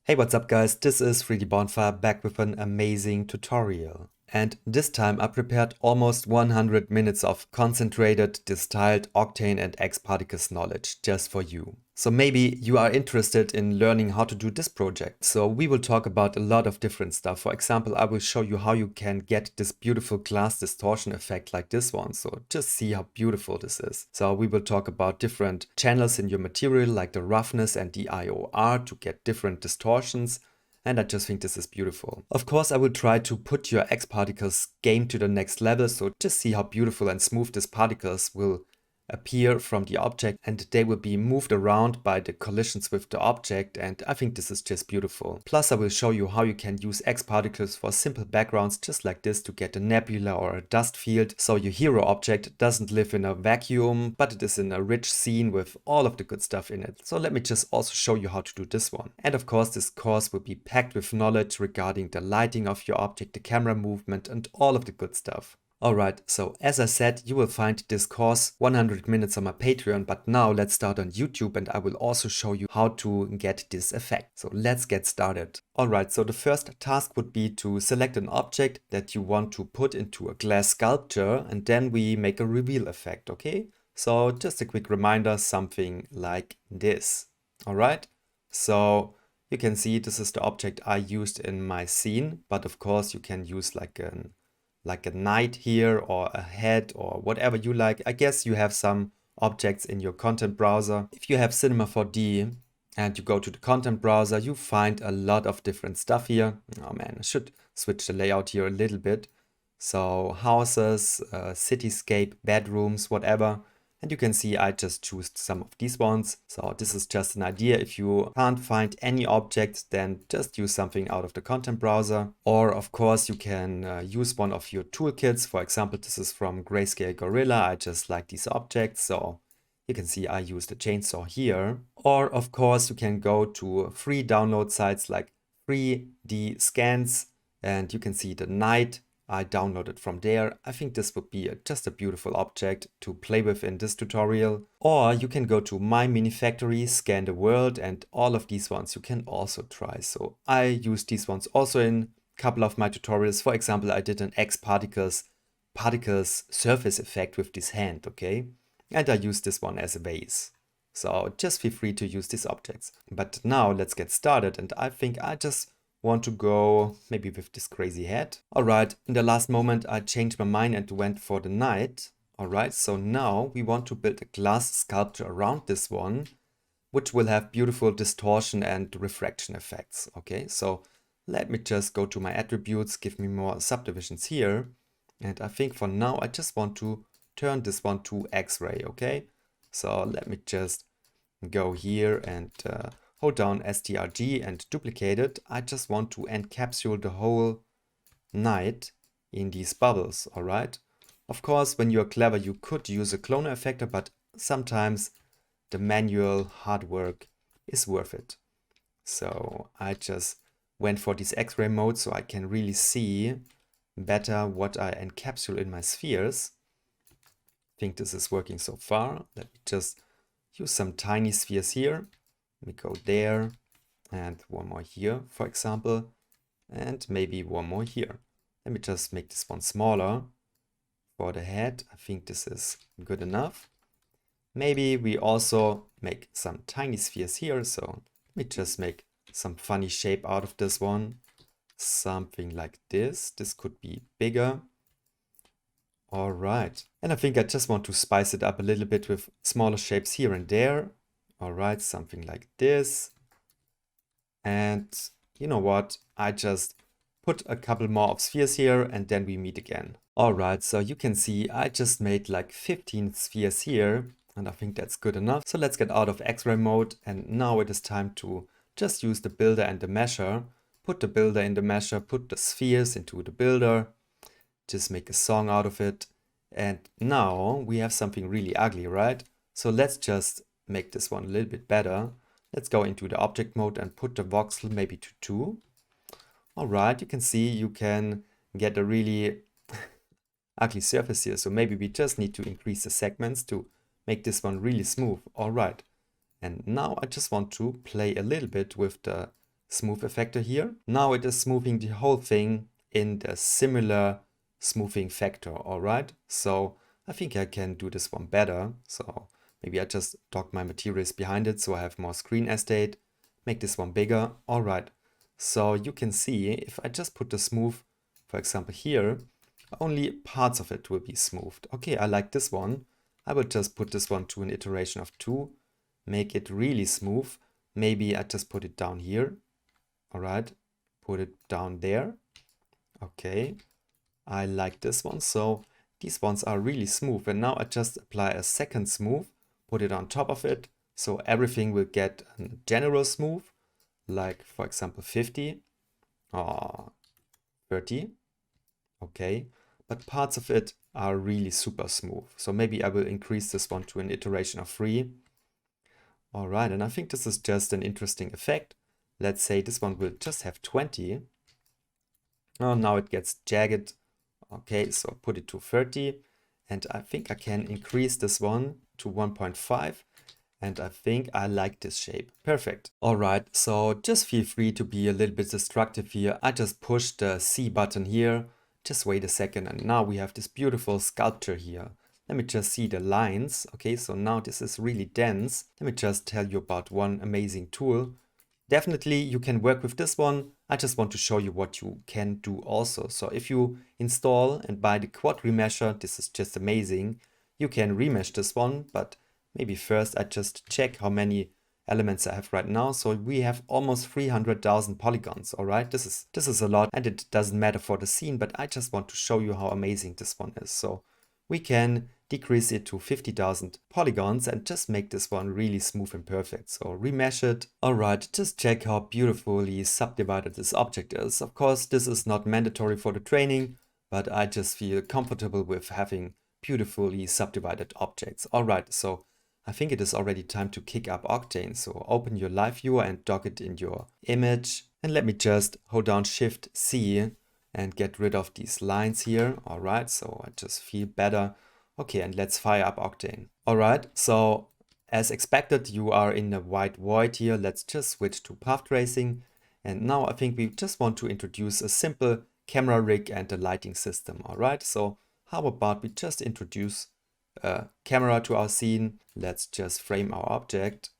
Hey, what's up guys? This is 3D Bonfire back with an amazing tutorial. And this time I prepared almost 100 minutes of concentrated, distilled Octane and X particles knowledge just for you. So maybe you are interested in learning how to do this project. So we will talk about a lot of different stuff. For example, I will show you how you can get this beautiful glass distortion effect like this one. So just see how beautiful this is. So we will talk about different channels in your material like the roughness and the IOR to get different distortions. And I just think this is beautiful. Of course, I will try to put your X particles game to the next level. So just see how beautiful and smooth these particles will appear from the object, and they will be moved around by the collisions with the object, and I think this is just beautiful. Plus I will show you how you can use X particles for simple backgrounds just like this to get a nebula or a dust field, so your hero object doesn't live in a vacuum, but it is in a rich scene with all of the good stuff in it. So let me just also show you how to do this one. And of course this course will be packed with knowledge regarding the lighting of your object, the camera movement and all of the good stuff. Alright, so as I said, you will find this course 100 minutes on my Patreon, but now let's start on YouTube and I will also show you how to get this effect. So let's get started. Alright, so the first task would be to select an object that you want to put into a glass sculpture, and then we make a reveal effect, okay? So just a quick reminder, something like this. Alright, so you can see this is the object I used in my scene, but of course you can use like a knight here or a head or whatever you like. I guess you have some objects in your content browser. If you have Cinema 4D and you go to the content browser, you find a lot of different stuff here. Oh man, I should switch the layout here a little bit. So houses, cityscape, bedrooms, whatever. And you can see I just choose some of these ones. So this is just an idea. If you can't find any objects, then just use something out of the content browser. Or of course you can use one of your toolkits. For example, this is from Grayscale Gorilla. I just like these objects. So you can see I use the chainsaw here. Or of course you can go to free download sites like 3D Scans, and you can see the knight I downloaded from there. I think this would be just a beautiful object to play with in this tutorial. Or you can go to My Mini Factory, scan the world, and all of these ones you can also try. So I use these ones also in a couple of my tutorials. For example, I did an X particles surface effect with this hand, okay? And I use this one as a vase. So just feel free to use these objects. But now let's get started, and I think I just want to go maybe with this crazy head. Alright, in the last moment I changed my mind and went for the knight. Alright, so now we want to build a glass sculpture around this one, which will have beautiful distortion and refraction effects. Okay, so let me just go to my attributes, give me more subdivisions here. And I think for now I just want to turn this one to X-ray, okay? So let me just go here and hold down STRG and duplicate it. I just want to encapsulate the whole knight in these bubbles, alright? Of course, when you're clever, you could use a cloner effector, but sometimes the manual hard work is worth it. So I just went for this X-ray mode so I can really see better what I encapsulate in my spheres. I think this is working so far. Let me just use some tiny spheres here. We go there and one more here, for example, and maybe one more here. Let me just make this one smaller for the head. I think this is good enough. Maybe we also make some tiny spheres here. So let me just make some funny shape out of this one. Something like this. This could be bigger. All right. And I think I just want to spice it up a little bit with smaller shapes here and there. All right, something like this. And you know what? I just put a couple more of spheres here and then we meet again. All right, so you can see I just made like 15 spheres here and I think that's good enough. So let's get out of X-ray mode, and now it is time to just use the builder and the mesher. Put the builder in the mesher, put the spheres into the builder, just make a song out of it. And now we have something really ugly, right? So let's just make this one a little bit better. Let's go into the object mode and put the voxel maybe to 2. All right, you can see you can get a really ugly surface here. So maybe we just need to increase the segments to make this one really smooth. All right. And now I just want to play a little bit with the smooth effector here. Now it is smoothing the whole thing in the similar smoothing factor, all right? So I think I can do this one better. So maybe I just dock my materials behind it so I have more screen estate, make this one bigger, all right. So you can see if I just put the smooth, for example here, only parts of it will be smoothed. Okay, I like this one. I will just put this one to an iteration of 2, make it really smooth. Maybe I just put it down here. All right, put it down there. Okay, I like this one. So these ones are really smooth. And now I just apply a second smooth, put it on top of it. So everything will get a general smooth, like for example 50 or 30. Okay, but parts of it are really super smooth. So maybe I will increase this one to an iteration of 3. All right, and I think this is just an interesting effect. Let's say this one will just have 20. Oh, now it gets jagged. Okay, so put it to 30. And I think I can increase this one to 1.5. And I think I like this shape. Perfect. All right, so just feel free to be a little bit destructive here. I just pushed the C button here. Just wait a second, and now we have this beautiful sculpture here. Let me just see the lines. Okay, so now this is really dense. Let me just tell you about one amazing tool. Definitely you can work with this one. I just want to show you what you can do also. So if you install and buy the quad remesher, this is just amazing. You can remesh this one, but maybe first I just check how many elements I have right now. So we have almost 300,000 polygons. All right, this is a lot, and it doesn't matter for the scene, but I just want to show you how amazing this one is. So we can decrease it to 50,000 polygons and just make this one really smooth and perfect. So remesh it. All right, just check how beautifully subdivided this object is. Of course, this is not mandatory for the training, but I just feel comfortable with having beautifully subdivided objects. All right, so I think it is already time to kick up Octane. So open your live viewer and dock it in your image. And let me just hold down Shift C and get rid of these lines here. All right, so I just feel better. Okay, and let's fire up Octane. All right, so as expected, you are in a white void here. Let's just switch to path tracing. And now I think we just want to introduce a simple camera rig and a lighting system. All right, so how about we just introduce a camera to our scene. Let's just frame our object.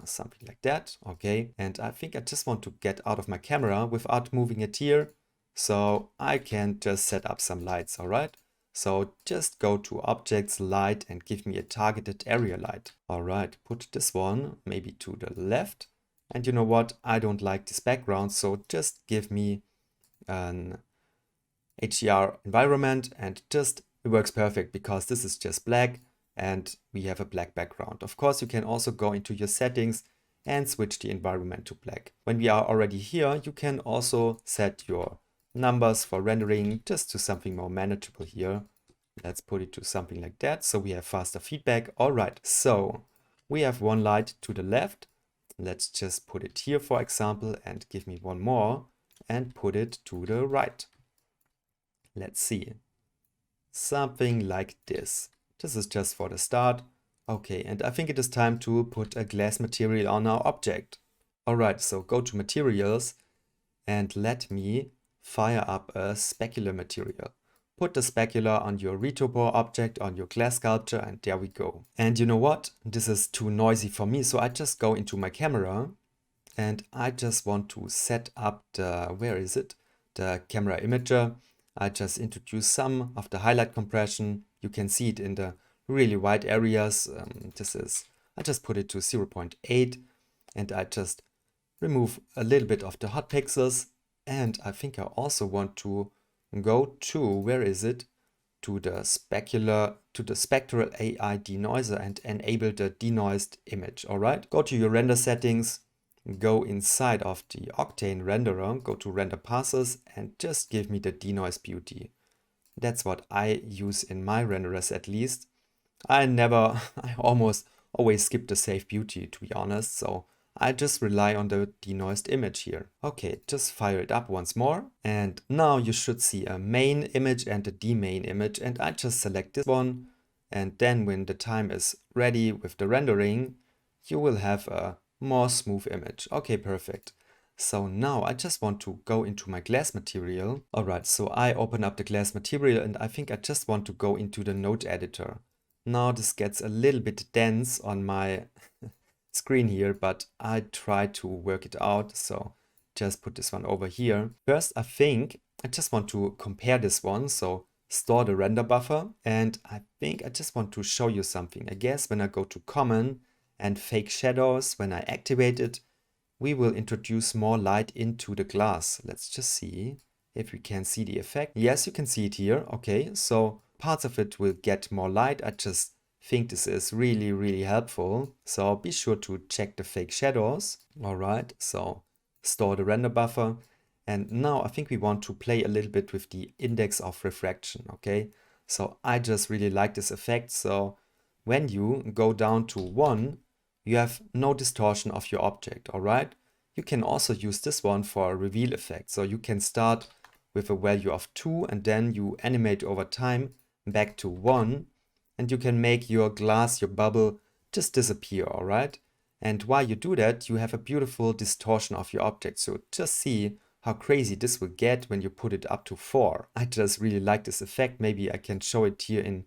Something like that. Okay, and I think I just want to get out of my camera without moving it here. So I can just set up some lights. All right. So just go to Objects, Light, and give me a targeted area light. All right, put this one maybe to the left. And you know what? I don't like this background, so just give me an HDR environment, and just it works perfect because this is just black and we have a black background. Of course, you can also go into your settings and switch the environment to black. When we are already here, you can also set your numbers for rendering just to something more manageable here. Let's put it to something like that so we have faster feedback. All right, so we have one light to the left. Let's just put it here, for example, and give me one more and put it to the right. Let's see. Something like this. This is just for the start. Okay, and I think it is time to put a glass material on our object. All right, so go to materials and let me fire up a specular material. Put the specular on your retopor object, on your glass sculpture, and there we go. And you know what? This is too noisy for me, so I just go into my camera and I just want to set up the, where is it? The camera imager. I just introduce some of the highlight compression. You can see it in the really wide areas. I just put it to 0.8 and I just remove a little bit of the hot pixels. And I think I also want to go to, where is it? To the specular, to the spectral AI denoiser and enable the denoised image. All right, go to your render settings, go inside of the Octane renderer, go to render passes and just give me the denoise beauty. That's what I use in my renderers at least. I almost always skip the save beauty, to be honest. So I just rely on the denoised image here. Okay, just fire it up once more. And now you should see a main image and a dmain image. And I just select this one. And then when the time is ready with the rendering, you will have a more smooth image. Okay, perfect. So now I just want to go into my glass material. Alright, so I open up the glass material and I think I just want to go into the node editor. Now this gets a little bit dense on my screen here, but I try to work it out. So just put this one over here. First, I think I just want to compare this one. So store the render buffer. And I think I just want to show you something. I guess when I go to common and fake shadows, when I activate it, we will introduce more light into the glass. Let's just see if we can see the effect. Yes, you can see it here. Okay, so parts of it will get more light. I just think this is really, really helpful. So be sure to check the fake shadows. All right, so store the render buffer. And now I think we want to play a little bit with the index of refraction. Okay, so I just really like this effect. So when you go down to 1, you have no distortion of your object, all right? You can also use this one for a reveal effect. So you can start with a value of 2 and then you animate over time back to 1 and you can make your glass, your bubble just disappear, all right? And while you do that, you have a beautiful distortion of your object. So just see how crazy this will get when you put it up to 4. I just really like this effect. Maybe I can show it here in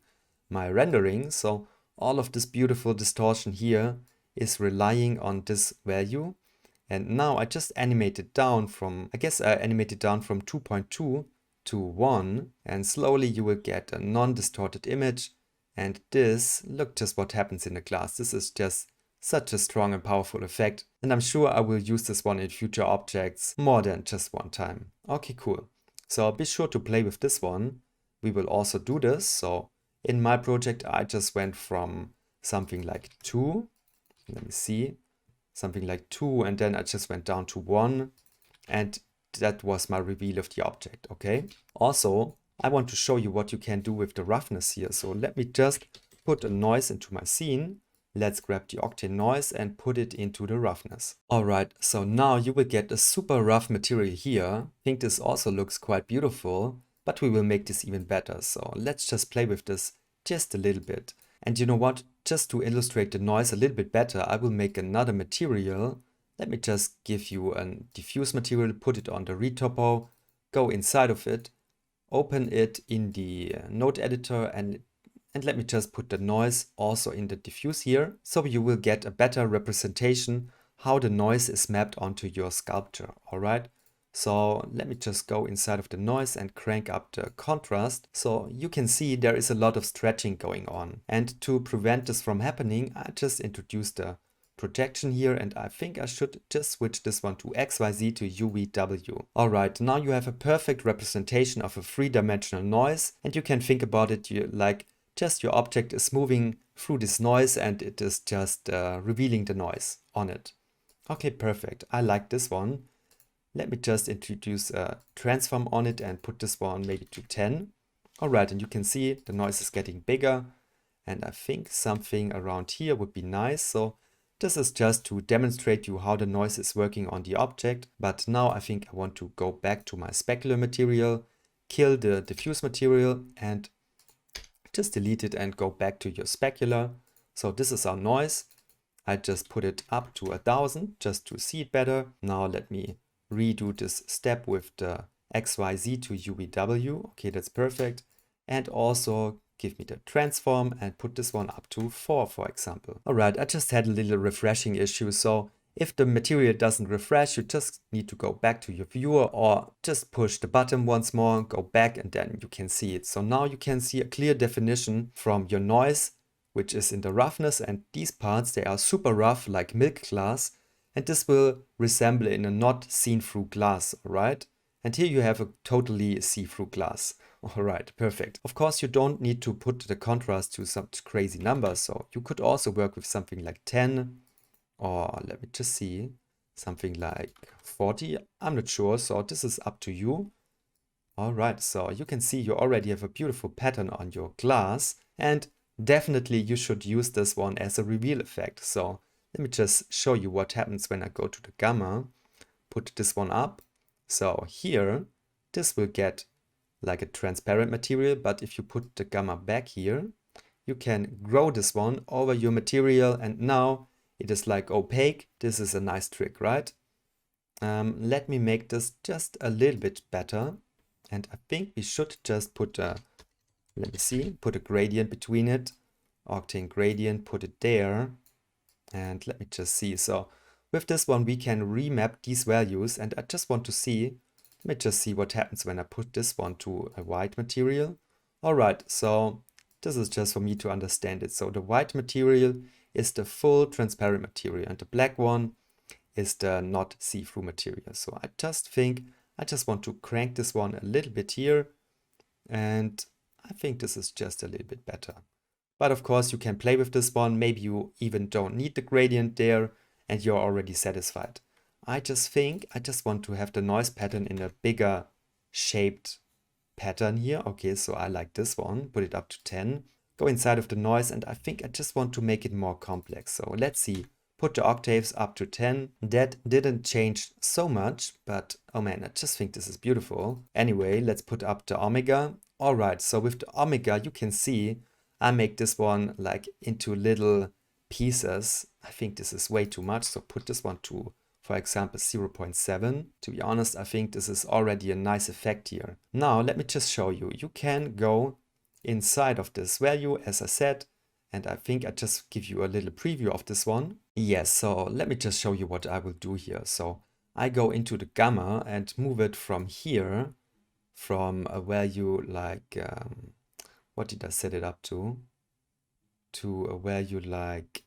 my rendering. So all of this beautiful distortion here is relying on this value. And now I just animated down from, I guess I animated down from 2.2 to 1. And slowly you will get a non-distorted image. And this, look just what happens in the glass. This is just such a strong and powerful effect. And I'm sure I will use this one in future objects more than just one time. Okay, cool. So be sure to play with this one. We will also do this. So in my project, I just went from something like 2. Let me see. Something like 2. And then I just went down to 1. And that was my reveal of the object. Okay. Also, I want to show you what you can do with the roughness here. So let me just put a noise into my scene. Let's grab the Octane noise and put it into the roughness. Alright, so now you will get a super rough material here. I think this also looks quite beautiful, but we will make this even better. So let's just play with this just a little bit. And you know what? Just to illustrate the noise a little bit better, I will make another material. Let me just give you a diffuse material, put it on the retopo, go inside of it, open it in the node editor and let me just put the noise also in the diffuse here. So you will get a better representation how the noise is mapped onto your sculpture. All right. So let me just go inside of the noise and crank up the contrast. So you can see there is a lot of stretching going on. And to prevent this from happening, I just introduced the projection here and I think I should just switch this one to XYZ to UVW. Alright, now you have a perfect representation of a three-dimensional noise and you can think about it like just your object is moving through this noise and it is just revealing the noise on it. Okay, perfect. I like this one. Let me just introduce a transform on it and put this one maybe to 10. Alright, and you can see the noise is getting bigger and I think something around here would be nice. So this is just to demonstrate you how the noise is working on the object. But now I think I want to go back to my specular material, kill the diffuse material and just delete it and go back to your specular. So this is our noise. I just put it up to 1000 just to see it better. Now let me redo this step with the XYZ to UVW. Okay, that's perfect. And also give me the transform and put this one up to 4, for example. All right, I just had a little refreshing issue. So if the material doesn't refresh, you just need to go back to your viewer or just push the button once more, go back and then you can see it. So now you can see a clear definition from your noise, which is in the roughness, and these parts, they are super rough like milk glass, and this will resemble in a not seen through glass, all right? And here you have a totally see-through glass. All right, perfect. Of course, you don't need to put the contrast to some crazy numbers. So you could also work with something like 10 or let me just see, something like 40. I'm not sure. So this is up to you. All right, so you can see you already have a beautiful pattern on your glass and definitely you should use this one as a reveal effect. So let me just show you what happens when I go to the gamma, put this one up. So here, this will get like a transparent material, but if you put the gamma back here, you can grow this one over your material and now it is like opaque. This is a nice trick, right? Let me make this just a little bit better. And I think we should just put a, let me see, put a gradient between it. Octane gradient, put it there. And let me just see. So with this one, we can remap these values. And I just want to see, let me just see what happens when I put this one to a white material. All right, so this is just for me to understand it. So the white material is the full transparent material, and the black one is the not see-through material. So I just think I just want to crank this one a little bit here, and I think this is just a little bit better. But of course you can play with this one. Maybe you even don't need the gradient there and you're already satisfied. I just think I just want to have the noise pattern in a bigger shaped pattern here. Okay, so I like this one, put it up to 10, go inside of the noise, and I think I just want to make it more complex. So let's see, put the octaves up to 10. That didn't change so much, but oh man, I just think this is beautiful. Anyway, let's put up the omega. All right, so with the omega, you can see I make this one like into little pieces. I think this is way too much, so put this one to, for example, 0.7. To be honest, I think this is already a nice effect here. Now, let me just show you. You can go inside of this value, as I said, and I think I just give you a little preview of this one. Yes, so let me just show you what I will do here. So I go into the gamma and move it from here, from a value like, what did I set it up to a value like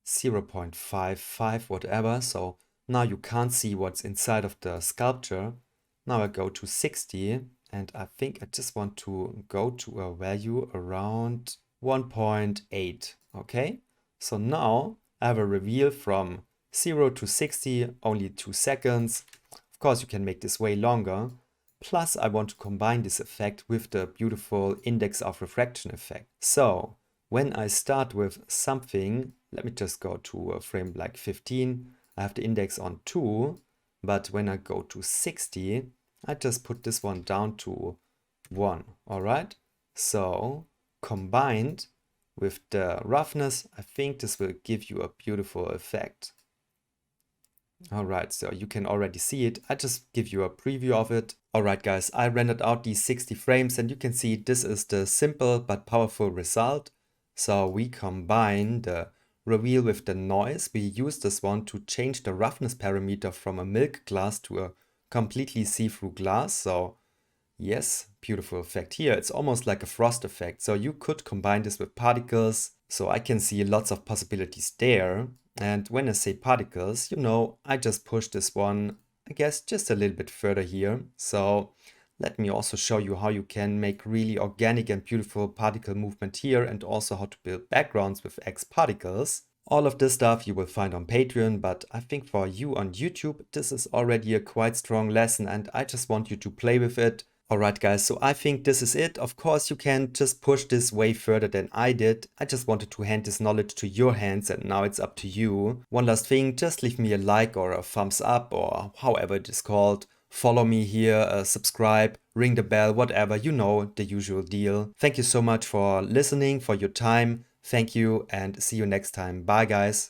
0.55, whatever. So now you can't see what's inside of the sculpture. Now I go to 60, and I think I just want to go to a value around 1.8. Okay, so now I have a reveal from 0 to 60, only 2 seconds. Of course, you can make this way longer. Plus, I want to combine this effect with the beautiful index of refraction effect. So when I start with something, let me just go to a frame like 15. I have the index on 2, but when I go to 60, I just put this one down to 1. All right. So combined with the roughness, I think this will give you a beautiful effect. All right, so you can already see it. I just give you a preview of it. All right, guys, I rendered out these 60 frames, and you can see this is the simple but powerful result. So we combine the reveal with the noise. We use this one to change the roughness parameter from a milk glass to a completely see-through glass. So yes, beautiful effect here. It's almost like a frost effect. So you could combine this with particles. So I can see lots of possibilities there. And when I say particles, you know, I just push this one, I guess, just a little bit further here. So let me also show you how you can make really organic and beautiful particle movement here, and also how to build backgrounds with X particles. All of this stuff you will find on Patreon, but I think for you on YouTube, this is already a quite strong lesson, and I just want you to play with it. Alright guys, so I think this is it. Of course you can just push this way further than I did. I just wanted to hand this knowledge to your hands, and now it's up to you. One last thing, just leave me a like or a thumbs up, or however it is called. Follow me here, subscribe, ring the bell, whatever, you know, the usual deal. Thank you so much for listening, for your time. Thank you, and see you next time. Bye guys.